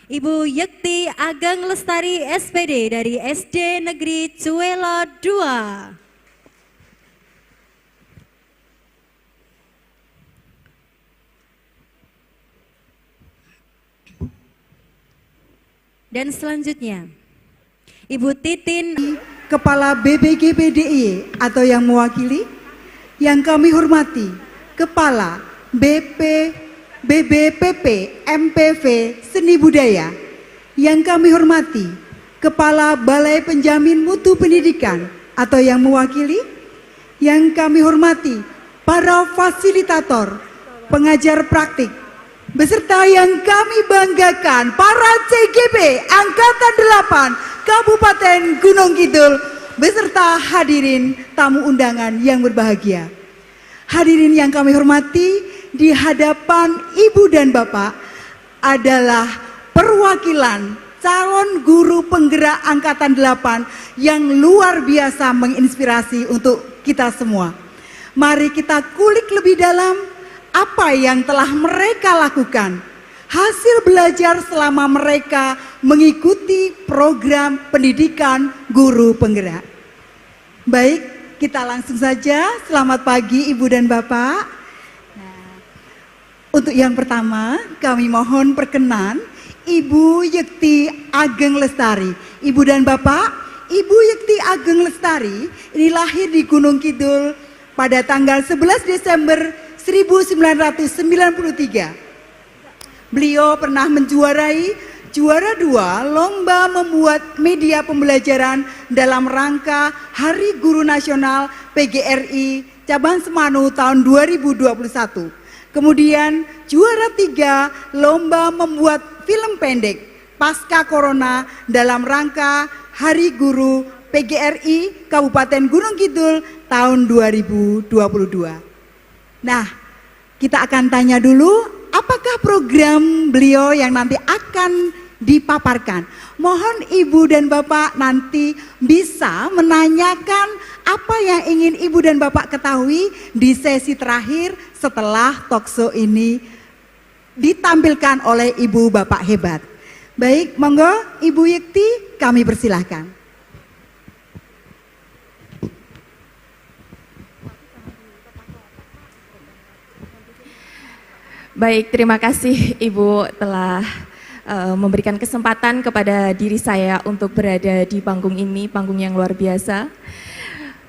Ibu Yekti Ageng Lestari SPD dari SD Negeri Cuela 2. Dan selanjutnya, Ibu Titin, Kepala BPGPDIY atau yang mewakili, yang kami hormati Kepala BBPP MPV Seni Budaya, yang kami hormati Kepala Balai Penjamin Mutu Pendidikan atau yang mewakili, yang kami hormati para fasilitator, pengajar praktik, beserta yang kami banggakan para CGP Angkatan 8 Kabupaten Gunung Kidul, beserta hadirin tamu undangan yang berbahagia. Hadirin yang kami hormati, di hadapan Ibu dan Bapak adalah perwakilan calon guru penggerak Angkatan 8 yang luar biasa menginspirasi untuk kita semua. Mari kita kulik lebih dalam apa yang telah mereka lakukan, hasil belajar selama mereka mengikuti program pendidikan guru penggerak. Baik, kita langsung saja. Selamat pagi Ibu dan Bapak. Nah, untuk yang pertama kami mohon perkenan Ibu Yekti Ageng Lestari. Ibu dan Bapak, Ibu Yekti Ageng Lestari ini lahir di Gunung Kidul pada tanggal 11 Desember 1993. Beliau pernah menjuarai juara 2 lomba membuat media pembelajaran dalam rangka Hari Guru Nasional PGRI Cabang Semanu tahun 2021. Kemudian juara 3 lomba membuat film pendek pasca corona dalam rangka Hari Guru PGRI Kabupaten Gunung Kidul tahun 2022. Nah, kita akan tanya dulu apakah program beliau yang nanti akan dipaparkan. Mohon Ibu dan Bapak nanti bisa menanyakan apa yang ingin Ibu dan Bapak ketahui di sesi terakhir setelah talkshow ini ditampilkan oleh Ibu Bapak hebat. Baik, monggo Ibu Yekti, kami persilahkan. Baik, terima kasih Ibu telah memberikan kesempatan kepada diri saya untuk berada di panggung ini, panggung yang luar biasa.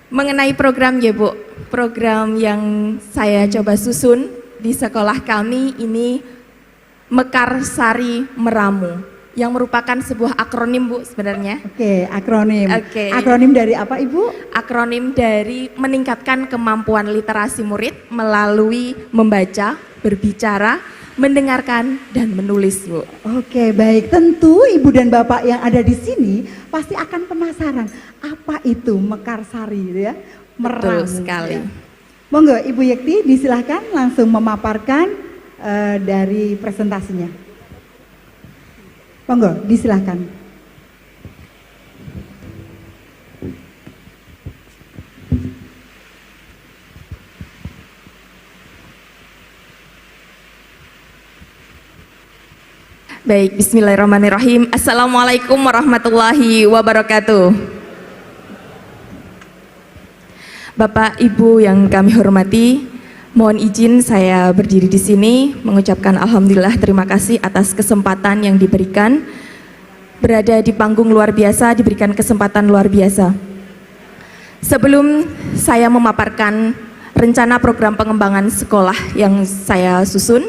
Mengenai program ya Bu, program yang saya coba susun di sekolah kami ini Mekarsari Meramu, yang merupakan sebuah akronim Bu sebenarnya. Oke, akronim. Oke. Akronim dari apa Ibu? Akronim dari meningkatkan kemampuan literasi murid melalui membaca, berbicara, mendengarkan, dan menulis Bu. Oke, baik. Tentu Ibu dan Bapak yang ada di sini pasti akan penasaran apa itu Mekarsari ya? Betul sekali. Ya. Monggo Ibu Yekti disilahkan langsung memaparkan dari presentasinya. Monggo disilahkan. Baik, bismillahirrahmanirrahim. Assalamualaikum warahmatullahi wabarakatuh. Bapak, Ibu yang kami hormati, mohon izin saya berdiri di sini mengucapkan alhamdulillah terima kasih atas kesempatan yang diberikan. Berada di panggung luar biasa, diberikan kesempatan luar biasa. Sebelum saya memaparkan rencana program pengembangan sekolah yang saya susun,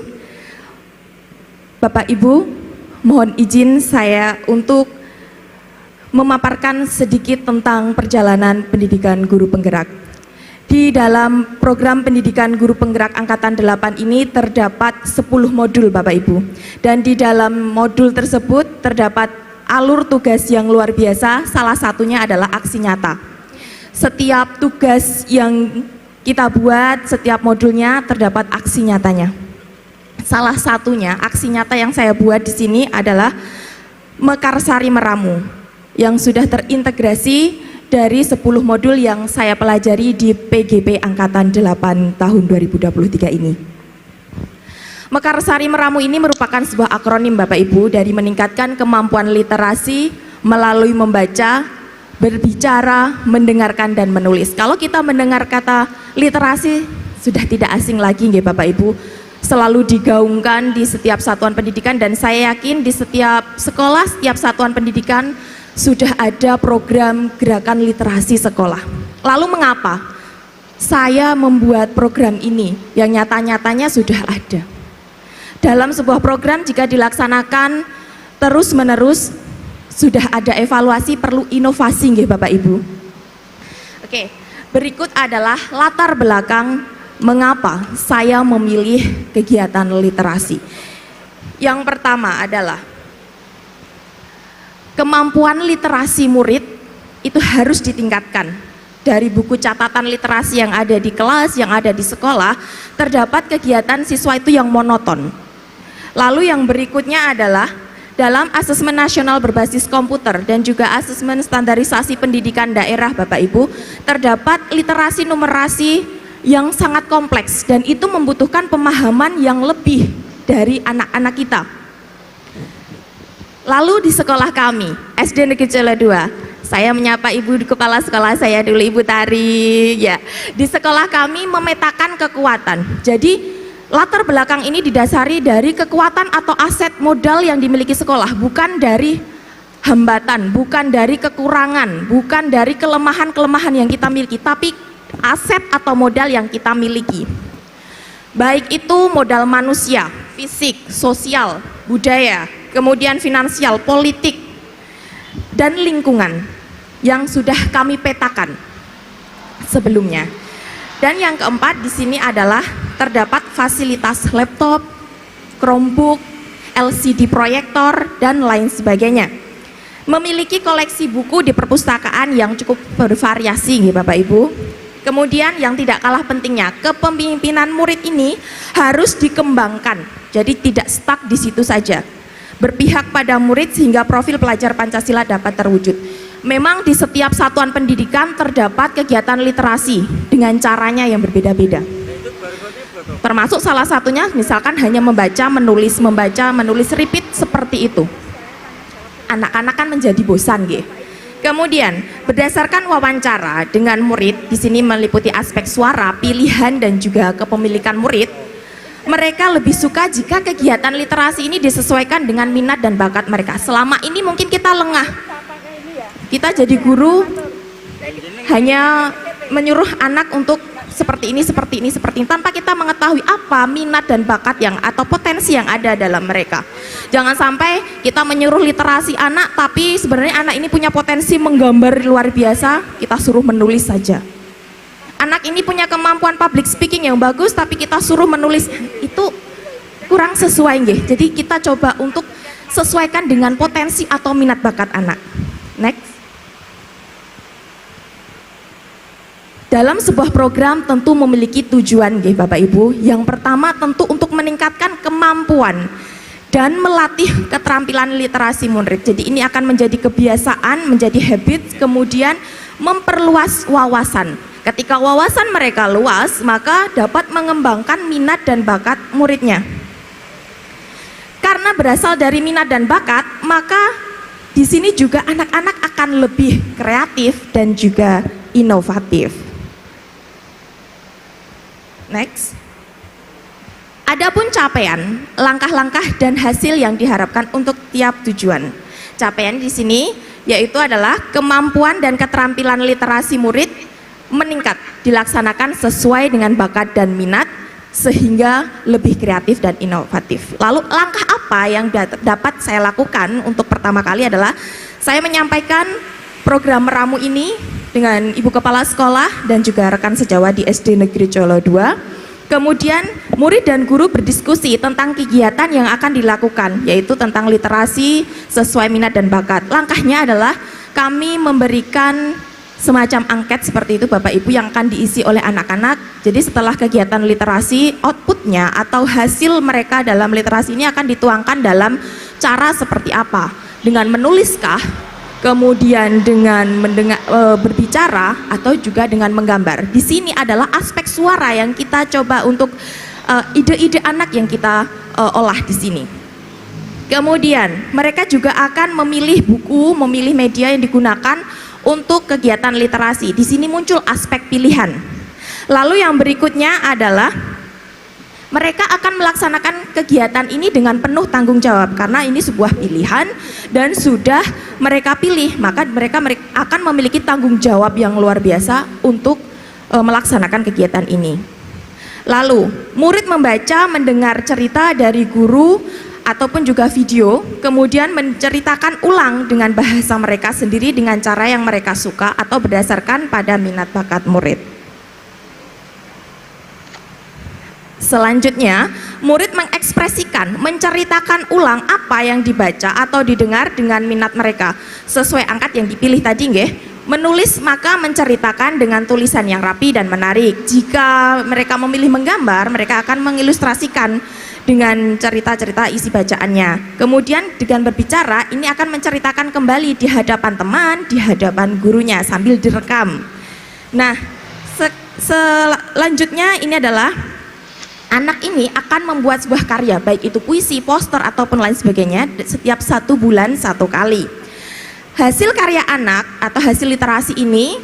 Bapak Ibu, mohon izin saya untuk memaparkan sedikit tentang perjalanan pendidikan guru penggerak. Di dalam program pendidikan guru penggerak Angkatan 8 ini terdapat 10 modul Bapak Ibu. Dan di dalam modul tersebut terdapat alur tugas yang luar biasa, salah satunya adalah aksi nyata. Setiap tugas yang kita buat, setiap modulnya terdapat aksi nyatanya. Salah satunya aksi nyata yang saya buat di sini adalah Mekarsari Meramu yang sudah terintegrasi dari 10 modul yang saya pelajari di PGP Angkatan 8 tahun 2023 ini. Mekarsari Meramu ini merupakan sebuah akronim Bapak Ibu dari meningkatkan kemampuan literasi melalui membaca, berbicara, mendengarkan dan menulis. Kalau kita mendengar kata literasi sudah tidak asing lagi nggih Bapak Ibu, selalu digaungkan di setiap satuan pendidikan dan saya yakin di setiap sekolah, setiap satuan pendidikan sudah ada program gerakan literasi sekolah. Lalu mengapa saya membuat program ini yang nyata-nyatanya sudah ada? Dalam sebuah program jika dilaksanakan terus-menerus sudah ada evaluasi, perlu inovasi nggih Bapak Ibu. Oke, berikut adalah latar belakang mengapa saya memilih kegiatan literasi. Yang pertama adalah kemampuan literasi murid itu harus ditingkatkan. Dari buku catatan literasi yang ada di kelas, yang ada di sekolah, terdapat kegiatan siswa itu yang monoton. Lalu yang berikutnya adalah dalam asesmen nasional berbasis komputer dan juga asesmen standarisasi pendidikan daerah Bapak Ibu, terdapat literasi numerasi yang sangat kompleks dan itu membutuhkan pemahaman yang lebih dari anak-anak kita. Lalu di sekolah kami, SD Negeri Colo 2, saya menyapa Ibu Kepala Sekolah saya dulu, Ibu Tari. Ya, di sekolah kami memetakan kekuatan. Jadi latar belakang ini didasari dari kekuatan atau aset modal yang dimiliki sekolah, bukan dari hambatan, bukan dari kekurangan, bukan dari kelemahan-kelemahan yang kita miliki, tapi aset atau modal yang kita miliki. Baik itu modal manusia, fisik, sosial, budaya, kemudian finansial, politik, dan lingkungan yang sudah kami petakan sebelumnya. Dan yang keempat di sini adalah terdapat fasilitas laptop, Chromebook, LCD proyektor dan lain sebagainya. Memiliki koleksi buku di perpustakaan yang cukup bervariasi nggih Bapak Ibu. Kemudian yang tidak kalah pentingnya, kepemimpinan murid ini harus dikembangkan. Jadi tidak stuck di situ saja. Berpihak pada murid sehingga profil pelajar Pancasila dapat terwujud. Memang di setiap satuan pendidikan terdapat kegiatan literasi dengan caranya yang berbeda-beda. Termasuk salah satunya misalkan hanya membaca, menulis repeat seperti itu. Anak-anak kan menjadi bosan nggih. Kemudian berdasarkan wawancara dengan murid, di sini meliputi aspek suara, pilihan dan juga kepemilikan murid. Mereka lebih suka jika kegiatan literasi ini disesuaikan dengan minat dan bakat mereka. Selama ini mungkin kita lengah. Kita jadi guru hanya menyuruh anak untuk seperti ini, tanpa kita mengetahui apa minat dan bakat yang atau potensi yang ada dalam mereka. Jangan sampai kita menyuruh literasi anak, tapi sebenarnya anak ini punya potensi menggambar luar biasa, kita suruh menulis saja. Anak ini punya kemampuan public speaking yang bagus, tapi kita suruh menulis, itu kurang sesuai nggih. Jadi kita coba untuk sesuaikan dengan potensi atau minat bakat anak. Next. Dalam sebuah program tentu memiliki tujuan nggih Bapak Ibu. Yang pertama tentu untuk meningkatkan kemampuan dan melatih keterampilan literasi murid. Jadi ini akan menjadi kebiasaan, menjadi habit, kemudian memperluas wawasan. Ketika wawasan mereka luas, maka dapat mengembangkan minat dan bakat muridnya. Karena berasal dari minat dan bakat, maka di sini juga anak-anak akan lebih kreatif dan juga inovatif. Next. Adapun capaian, langkah-langkah dan hasil yang diharapkan untuk tiap tujuan. Capaian di sini yaitu adalah kemampuan dan keterampilan literasi murid meningkat, dilaksanakan sesuai dengan bakat dan minat sehingga lebih kreatif dan inovatif. Lalu langkah apa yang dapat saya lakukan untuk pertama kali adalah saya menyampaikan program Meramu ini dengan Ibu Kepala Sekolah dan juga rekan sejawat di SD Negeri Colo 2. Kemudian murid dan guru berdiskusi tentang kegiatan yang akan dilakukan, yaitu tentang literasi sesuai minat dan bakat. Langkahnya adalah kami memberikan semacam angket seperti itu Bapak Ibu yang akan diisi oleh anak-anak. Jadi setelah kegiatan literasi, outputnya atau hasil mereka dalam literasi ini akan dituangkan dalam cara seperti apa? Dengan menuliskah? Kemudian dengan berbicara atau juga dengan menggambar. Di sini adalah aspek suara yang kita coba untuk ide-ide anak yang kita olah di sini. Kemudian mereka juga akan memilih buku, memilih media yang digunakan untuk kegiatan literasi. Di sini muncul aspek pilihan. Lalu yang berikutnya adalah mereka akan melaksanakan kegiatan ini dengan penuh tanggung jawab karena ini sebuah pilihan dan sudah mereka pilih, maka mereka akan memiliki tanggung jawab yang luar biasa untuk melaksanakan kegiatan ini. Lalu murid membaca, mendengar cerita dari guru ataupun juga video, kemudian menceritakan ulang dengan bahasa mereka sendiri dengan cara yang mereka suka atau berdasarkan pada minat bakat murid. Selanjutnya, murid mengekspresikan, menceritakan ulang apa yang dibaca atau didengar dengan minat mereka sesuai angkat yang dipilih tadi nggih. Menulis maka menceritakan dengan tulisan yang rapi dan menarik. Jika mereka memilih menggambar, mereka akan mengilustrasikan dengan cerita-cerita isi bacaannya. Kemudian dengan berbicara, ini akan menceritakan kembali di hadapan teman, di hadapan gurunya sambil direkam. Nah, selanjutnya ini adalah anak ini akan membuat sebuah karya, baik itu puisi, poster ataupun lain sebagainya, setiap 1 bulan 1 kali. Hasil karya anak atau hasil literasi ini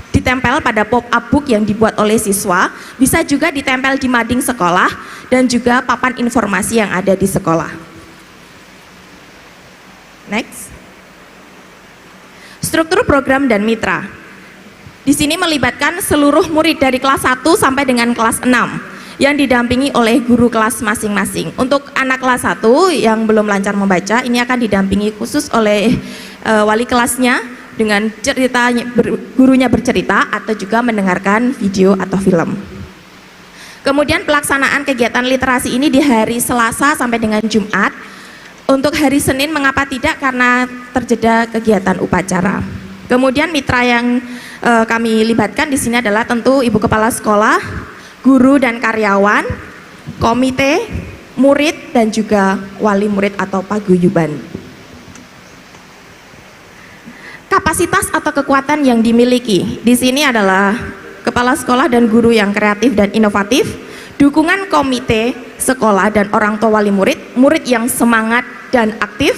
ditempel pada pop-up book yang dibuat oleh siswa, bisa juga ditempel di mading sekolah dan juga papan informasi yang ada di sekolah. Next. Struktur program dan mitra. Di sini melibatkan seluruh murid dari kelas 1 sampai dengan kelas 6 yang didampingi oleh guru kelas masing-masing. Untuk anak kelas 1 yang belum lancar membaca, ini akan didampingi khusus oleh wali kelasnya dengan gurunya bercerita atau juga mendengarkan video atau film. Kemudian pelaksanaan kegiatan literasi ini di hari Selasa sampai dengan Jumat. Untuk hari Senin mengapa tidak? Karena terjeda kegiatan upacara. Kemudian mitra yang kami libatkan di sini adalah tentu Ibu Kepala Sekolah, guru dan karyawan, komite, murid, dan juga wali murid atau paguyuban. Kapasitas atau kekuatan yang dimiliki di sini adalah kepala sekolah dan guru yang kreatif dan inovatif, dukungan komite sekolah dan orang tua wali murid, murid yang semangat dan aktif,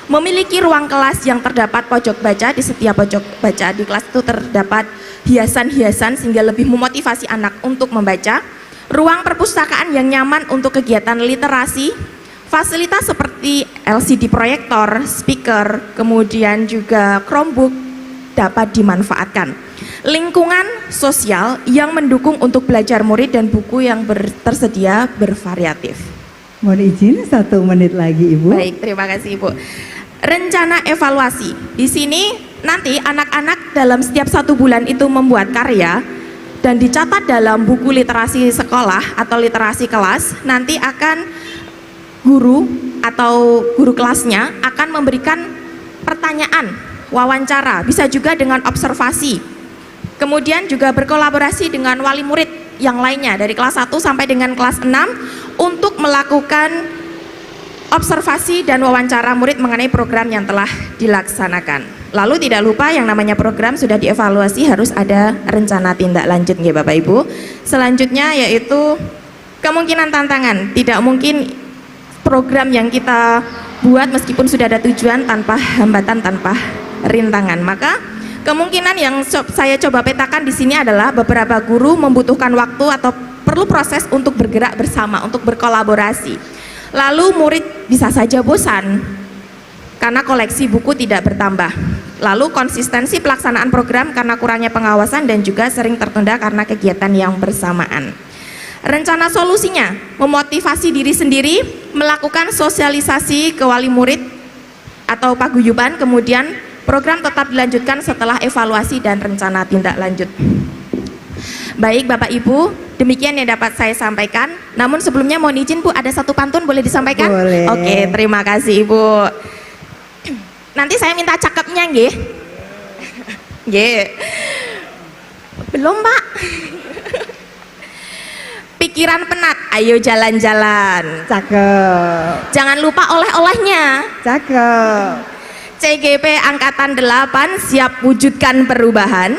memiliki ruang kelas yang terdapat pojok baca. Di setiap pojok baca di kelas itu terdapat hiasan-hiasan sehingga lebih memotivasi anak untuk membaca, ruang perpustakaan yang nyaman untuk kegiatan literasi, fasilitas seperti LCD proyektor, speaker, kemudian juga Chromebook dapat dimanfaatkan, lingkungan sosial yang mendukung untuk belajar murid dan buku yang tersedia bervariatif. Mohon izin 1 menit lagi Ibu. Baik, terima kasih Ibu. Rencana evaluasi. Di sini nanti anak-anak dalam setiap 1 bulan itu membuat karya dan dicatat dalam buku literasi sekolah atau literasi kelas. Nanti akan guru atau guru kelasnya akan memberikan pertanyaan, wawancara, bisa juga dengan observasi. Kemudian juga berkolaborasi dengan wali murid yang lainnya dari kelas 1 sampai dengan kelas 6 untuk melakukan observasi dan wawancara murid mengenai program yang telah dilaksanakan. Lalu tidak lupa yang namanya program sudah dievaluasi harus ada rencana tindak lanjut ya Bapak Ibu. Selanjutnya yaitu kemungkinan tantangan. Tidak mungkin program yang kita buat meskipun sudah ada tujuan tanpa hambatan, tanpa rintangan. Maka kemungkinan yang saya coba petakan di sini adalah beberapa guru membutuhkan waktu atau perlu proses untuk bergerak bersama, untuk berkolaborasi. Lalu murid bisa saja bosan karena koleksi buku tidak bertambah. Lalu konsistensi pelaksanaan program karena kurangnya pengawasan dan juga sering tertunda karena kegiatan yang bersamaan. Rencana solusinya, memotivasi diri sendiri, melakukan sosialisasi ke wali murid atau paguyuban, kemudian program tetap dilanjutkan setelah evaluasi dan rencana tindak lanjut. Baik Bapak Ibu, demikian yang dapat saya sampaikan. Namun sebelumnya mohon izin Bu, ada 1 pantun boleh disampaikan? Boleh. Oke, terima kasih Ibu. Nanti saya minta cakepnya nggih. Nggih. Belum Pak. Pikiran penat, ayo jalan-jalan. Cakep. Jangan lupa oleh-olehnya. Cakep. CGP Angkatan 8 siap wujudkan perubahan.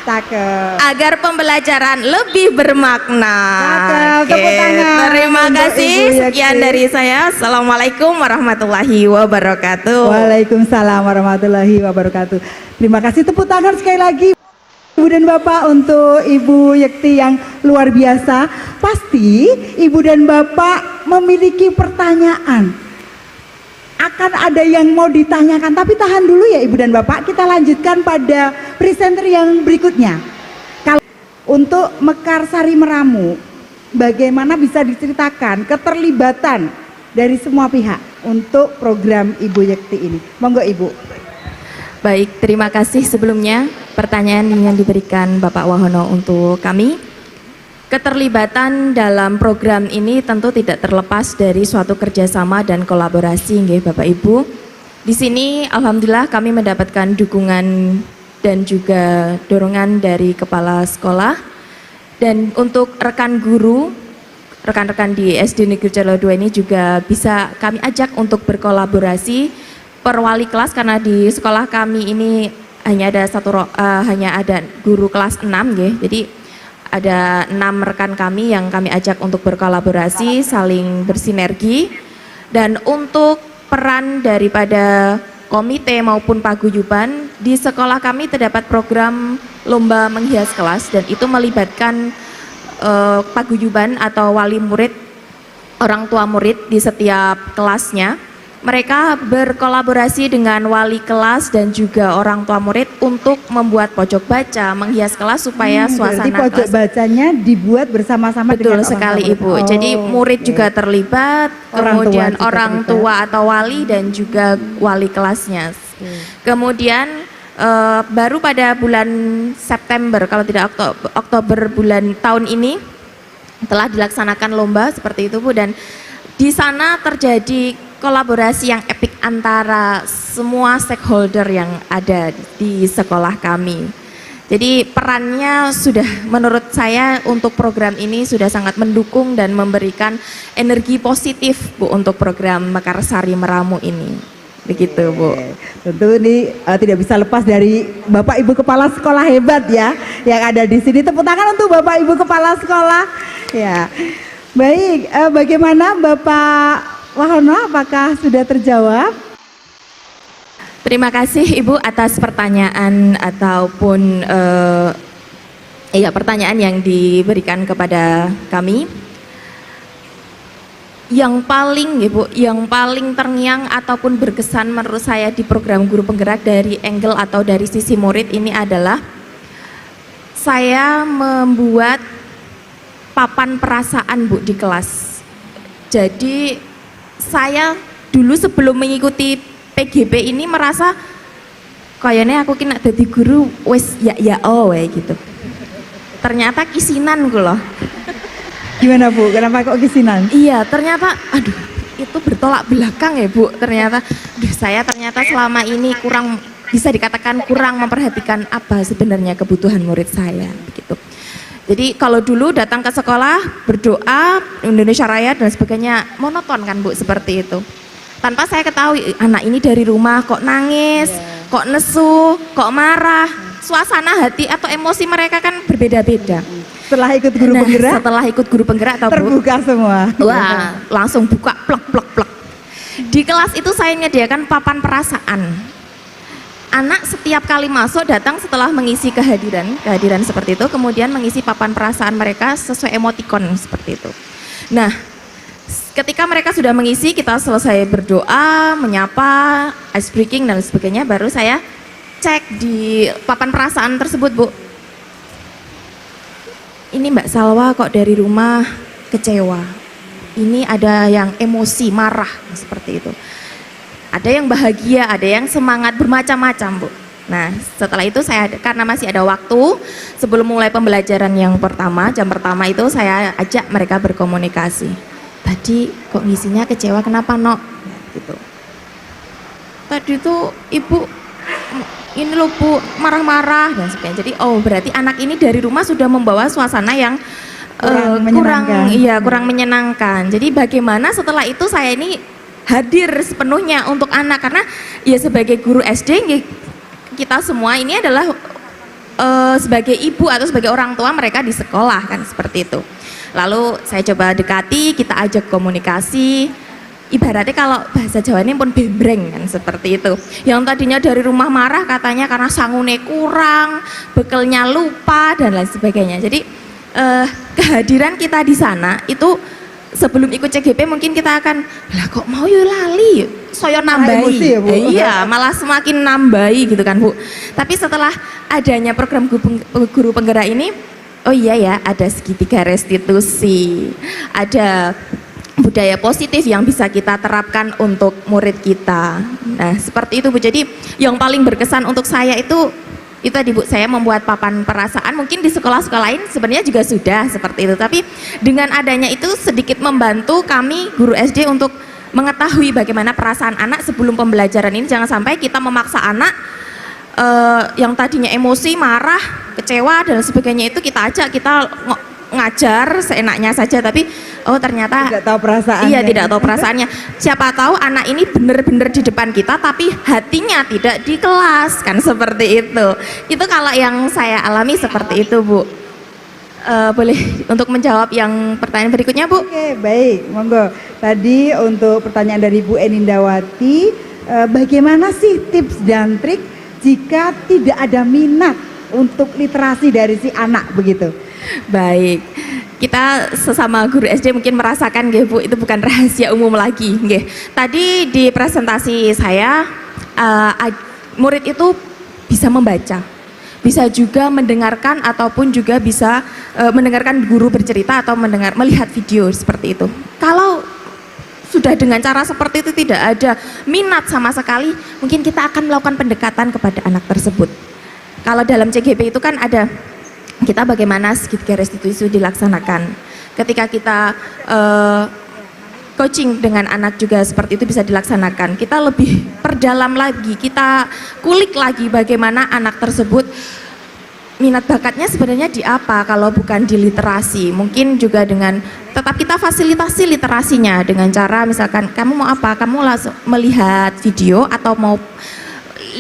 Cakep. agar pembelajaran lebih bermakna. Cakep, Oke, tepuk tangan terima untuk kasih. Ibu Yakti. Sekian dari saya. Assalamualaikum warahmatullahi wabarakatuh. Waalaikumsalam warahmatullahi wabarakatuh. Terima kasih, tepuk tangan sekali lagi Ibu dan Bapak untuk Ibu Yekti yang luar biasa. Pasti Ibu dan Bapak memiliki pertanyaan. Akan ada yang mau ditanyakan, tapi tahan dulu ya Ibu dan Bapak. Kita lanjutkan pada presenter yang berikutnya. Kalau untuk Mekarsari Meramu, bagaimana bisa diceritakan keterlibatan dari semua pihak untuk program Ibu Yekti ini? Monggo Ibu. Baik, terima kasih sebelumnya pertanyaan yang diberikan Bapak Wahono untuk kami. Keterlibatan dalam program ini tentu tidak terlepas dari suatu kerjasama dan kolaborasi, nggih Bapak Ibu. Di sini alhamdulillah kami mendapatkan dukungan dan juga dorongan dari kepala sekolah. Dan untuk rekan guru, rekan-rekan di SD Negeri Celo 2 ini juga bisa kami ajak untuk berkolaborasi per wali kelas, karena di sekolah kami ini hanya ada guru kelas 6 nggih. Jadi ada 6 rekan kami yang kami ajak untuk berkolaborasi, saling bersinergi. Dan untuk peran daripada komite maupun paguyuban, di sekolah kami terdapat program lomba menghias kelas, dan itu melibatkan paguyuban atau wali murid, orang tua murid di setiap kelasnya. Mereka berkolaborasi dengan wali kelas dan juga orang tua murid untuk membuat pojok baca, menghias kelas supaya suasana Berarti pojok kelas. bacanya dibuat bersama-sama Betul dengan orang sekali tua. Ibu. Jadi murid juga terlibat, Orang tua kemudian juga orang terlibat. tua atau wali dan juga wali kelasnya. Kemudian baru pada bulan September, kalau tidak Oktober bulan tahun ini telah dilaksanakan lomba seperti itu Bu, dan di sana terjadi kolaborasi yang epik antara semua stakeholder yang ada di sekolah kami. Jadi perannya sudah, menurut saya untuk program ini sudah sangat mendukung dan memberikan energi positif Bu untuk program Mekarsari Meramu ini. Begitu Bu. Tentu ini tidak bisa lepas dari Bapak Ibu Kepala Sekolah hebat ya yang ada di sini. Tepuk tangan untuk Bapak Ibu Kepala Sekolah. Ya, baik. Bagaimana Bapak Wahono, apakah sudah terjawab? Terima kasih Ibu atas pertanyaan ataupun pertanyaan yang diberikan kepada kami. Yang paling Ibu, yang paling terngiang ataupun berkesan menurut saya di program Guru Penggerak dari angle atau dari sisi murid ini adalah saya membuat papan perasaan Bu di kelas. Jadi saya dulu sebelum mengikuti PGP ini merasa kayaknya aku kena jadi guru wes gitu. Ternyata kisinan gue loh. Gimana Bu? Kenapa kok kisinan? Iya, ternyata aduh itu bertolak belakang ya Bu. Ternyata saya ternyata selama ini kurang, bisa dikatakan kurang memperhatikan apa sebenarnya kebutuhan murid saya begitu. Jadi kalau dulu datang ke sekolah berdoa Indonesia Raya dan sebagainya, monoton kan Bu seperti itu. Tanpa saya ketahui anak ini dari rumah kok nangis, kok nesu, kok marah. Suasana hati atau emosi mereka kan berbeda-beda. Setelah ikut guru penggerak? Setelah ikut guru penggerak atau Bu? Terbuka semua. Wah, langsung buka plek. Di kelas itu saya menyediakan papan perasaan. Anak setiap kali masuk datang setelah mengisi kehadiran seperti itu, kemudian mengisi papan perasaan mereka sesuai emotikon seperti itu. Nah, ketika mereka sudah mengisi, kita selesai berdoa, menyapa, ice breaking dan sebagainya, baru saya cek di papan perasaan tersebut Bu. Ini Mbak Salwa kok dari rumah kecewa. Ini ada yang emosi, marah seperti itu. Ada yang bahagia, ada yang semangat, bermacam-macam Bu. Nah setelah itu saya, karena masih ada waktu sebelum mulai pembelajaran yang pertama, jam pertama itu saya ajak mereka berkomunikasi. Tadi kok ngisinya kecewa, kenapa Nok? Gitu. Tadi itu Ibu ini loh Bu, marah-marah dan sebagainya. Jadi berarti anak ini dari rumah sudah membawa suasana yang kurang menyenangkan. Jadi bagaimana setelah itu saya ini hadir sepenuhnya untuk anak, karena ya sebagai guru SD kita semua ini adalah sebagai ibu atau sebagai orang tua mereka di sekolah kan seperti itu. Lalu saya coba dekati, kita ajak komunikasi. Ibaratnya kalau bahasa Jawa ini pun bembreng kan seperti itu. Yang tadinya dari rumah marah katanya karena sangune kurang, bekelnya lupa dan lain sebagainya. Jadi kehadiran kita di sana itu sebelum ikut CGP mungkin kita akan lah kok mau yuk lali, soyo nambahi. Emosi ya, Bu? Iya, malah semakin nambahi gitu kan Bu. Tapi setelah adanya program guru penggerak ini, oh iya ya, ada segitiga restitusi, ada budaya positif yang bisa kita terapkan untuk murid kita. Nah, seperti itu Bu. Jadi yang paling berkesan untuk saya itu tadi Bu, saya membuat papan perasaan. Mungkin di sekolah-sekolah lain sebenarnya juga sudah seperti itu. Tapi dengan adanya itu sedikit membantu kami guru SD untuk mengetahui bagaimana perasaan anak sebelum pembelajaran ini. Jangan sampai kita memaksa anak yang tadinya emosi, marah, kecewa dan sebagainya itu kita ajak, kita ngajar seenaknya saja, tapi oh ternyata Tidak tahu perasaannya. iya tidak tahu perasaannya. Siapa tahu anak ini benar-benar di depan kita tapi hatinya tidak di kelas kan seperti itu. Itu kalau yang saya alami seperti itu Bu. Boleh untuk menjawab yang pertanyaan berikutnya Bu? Oke, baik, monggo. Tadi untuk pertanyaan dari Bu Enindawati, bagaimana sih tips dan trik jika tidak ada minat untuk literasi dari si anak begitu? Baik, kita sesama guru SD mungkin merasakan nggih Bu, itu bukan rahasia umum lagi nggih. Tadi di presentasi saya murid itu bisa membaca, bisa juga mendengarkan ataupun juga bisa mendengarkan guru bercerita atau melihat video seperti itu. Kalau sudah dengan cara seperti itu tidak ada minat sama sekali, mungkin kita akan melakukan pendekatan kepada anak tersebut. Kalau dalam CGP itu kan ada kita bagaimana segitiga restitusi dilaksanakan. Ketika kita coaching dengan anak juga seperti itu bisa dilaksanakan. Kita lebih perdalam lagi, kita kulik lagi bagaimana anak tersebut minat bakatnya sebenarnya di apa kalau bukan di literasi. Mungkin juga dengan tetap kita fasilitasi literasinya dengan cara misalkan kamu mau apa, kamu langsung melihat video atau mau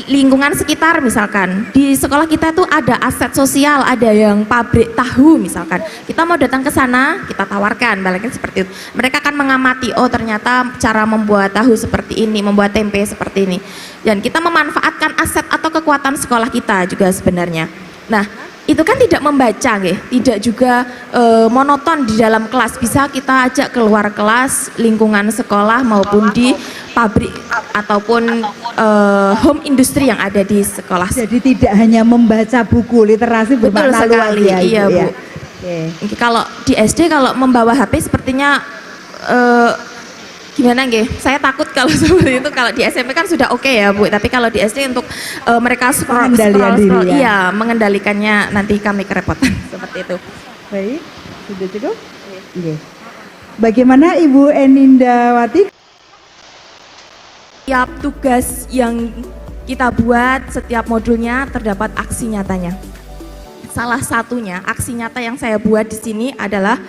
lingkungan sekitar misalkan. Di sekolah kita tuh ada aset sosial, ada yang pabrik tahu misalkan. Kita mau datang ke sana, kita tawarkan, baliknya seperti itu. Mereka akan mengamati, oh ternyata cara membuat tahu seperti ini, membuat tempe seperti ini. Dan kita memanfaatkan aset atau kekuatan sekolah kita juga sebenarnya. Nah, itu kan tidak membaca, tidak juga monoton di dalam kelas. Bisa kita ajak keluar kelas, lingkungan sekolah maupun di pabrik ataupun home industry yang ada di sekolah. Jadi tidak hanya membaca buku, literasi Betul bermakna luas sekali, ya, iya Ibu, Bu. ya. Oke. Kalau di SD kalau membawa HP sepertinya gimana nggih? Saya takut kalau seperti itu. Kalau di SMP kan sudah oke ya Bu, tapi kalau di SD untuk mereka scroll, Pengendalian diri, ya. iya mengendalikannya nanti kami kerepotan seperti itu. Baik, sudah cukup? Oke. Bagaimana Ibu Enindawati? Setiap tugas yang kita buat, setiap modulnya terdapat aksi nyatanya. Salah satunya aksi nyata yang saya buat di sini adalah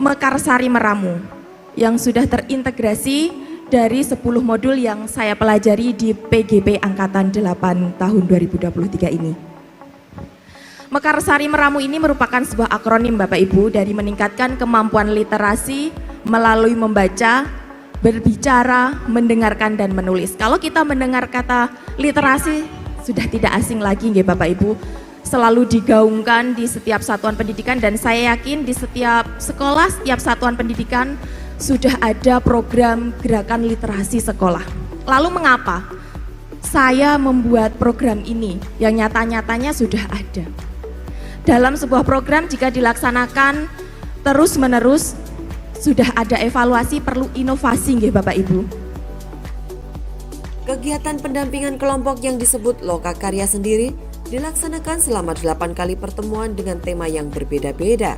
Mekarsari Meramu yang sudah terintegrasi dari 10 modul yang saya pelajari di PGP Angkatan 8 tahun 2023 ini. Mekarsari Meramu ini merupakan sebuah akronim Bapak Ibu dari meningkatkan kemampuan literasi melalui membaca, berbicara, mendengarkan dan menulis. Kalau kita mendengar kata literasi sudah tidak asing lagi nggih Bapak Ibu. Selalu digaungkan di setiap satuan pendidikan dan saya yakin di setiap sekolah, setiap satuan pendidikan sudah ada program gerakan literasi sekolah. Lalu mengapa saya membuat program ini yang nyata-nyatanya sudah ada? Dalam sebuah program jika dilaksanakan terus-menerus sudah ada evaluasi, perlu inovasi nggih Bapak Ibu. Kegiatan pendampingan kelompok yang disebut Loka Karya sendiri dilaksanakan selama 8 kali pertemuan dengan tema yang berbeda-beda.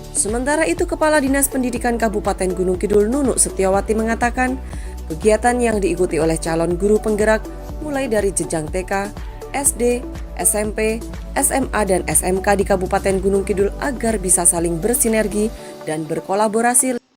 Sementara itu, Kepala Dinas Pendidikan Kabupaten Gunung Kidul Nunuk Setiawati mengatakan, kegiatan yang diikuti oleh calon guru penggerak mulai dari jenjang TK, SD, SMP, SMA, dan SMK di Kabupaten Gunung Kidul agar bisa saling bersinergi dan berkolaborasi